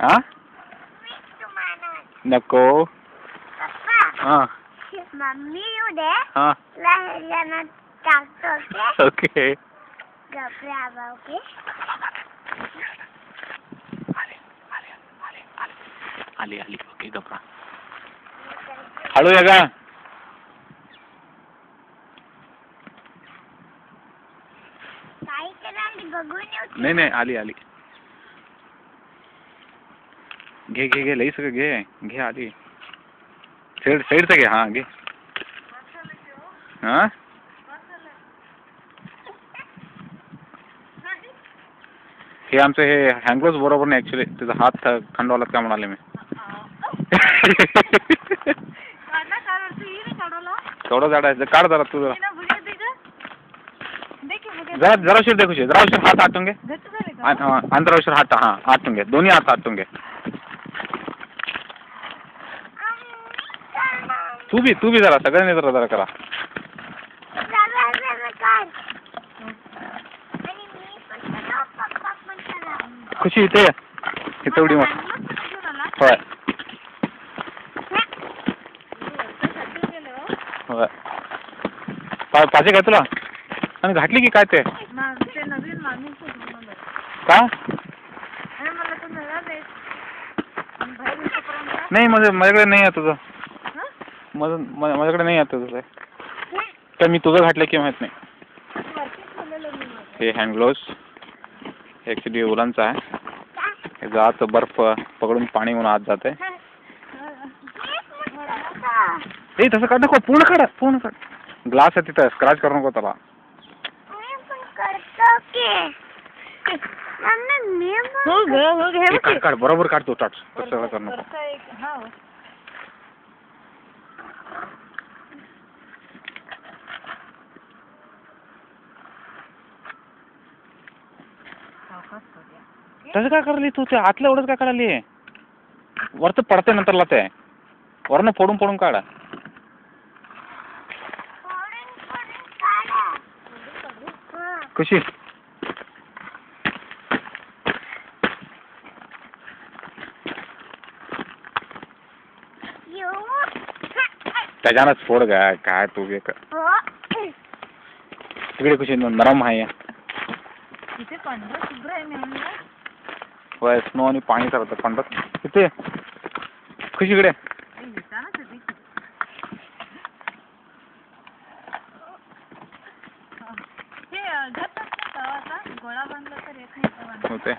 हा नको. हा मम्मी येऊ दे. हा टाकतो. ओके गप्रे आबा. ओके आली आली ओके गप्पा. हळू या का. काही करायला बघून येऊ. नाही नाही आली आली. घे घे घे लई सगळं घे घे आली. साईडचं घे. हा घे. हा हे आमचं हे हँडग्लोव्स बरोबर नाही ऍक्च्युली. त्याचा हात थंडवाला का म्हणाले मी. थोडं झाड आहे काढ जरा तुझं. जरा उशीर देखू जरा उशीर हात आटून घे. अंतरा उशीर हात हा आटून घे. दोन्ही हात आटून घे. तू बी जरा सगळ्यांनी जरा करा. खुशी इथे उडी मग. होय होय पाहिजे काय तुला. आणि घातली की काय ते का. नाही माझ्याकडे नाही आहे तुझं. माझ्याकडे नाही आहे तुझं काय. मी तुझं घातलं की माहित नाही. हे हँड ग्लोव्स ऍक्च्युली उलांचा आहे. हे जात बर्फ पकडून पाणी म्हणून आत जाते. ए तसं काढ नको. पूर्ण काढ. ग्लास आहे तिथं स्क्रॅच करू नको त्याला. काढ बरोबर काढतो टाच. तसं करू नको. तसं काय करायली तू. ते आतलं एवढंच काय काढाली. वरचं पडते नंतरला ते. वरनं फोडून काढा. खुशी त्याच्यानंच फोड काय तू बे. तिकडे खुशी नरम आहे. होय स्नो आणि पाणी करत पंढत तिथे. खुशीकडे गोळा बांधला तर येत नाही. होते.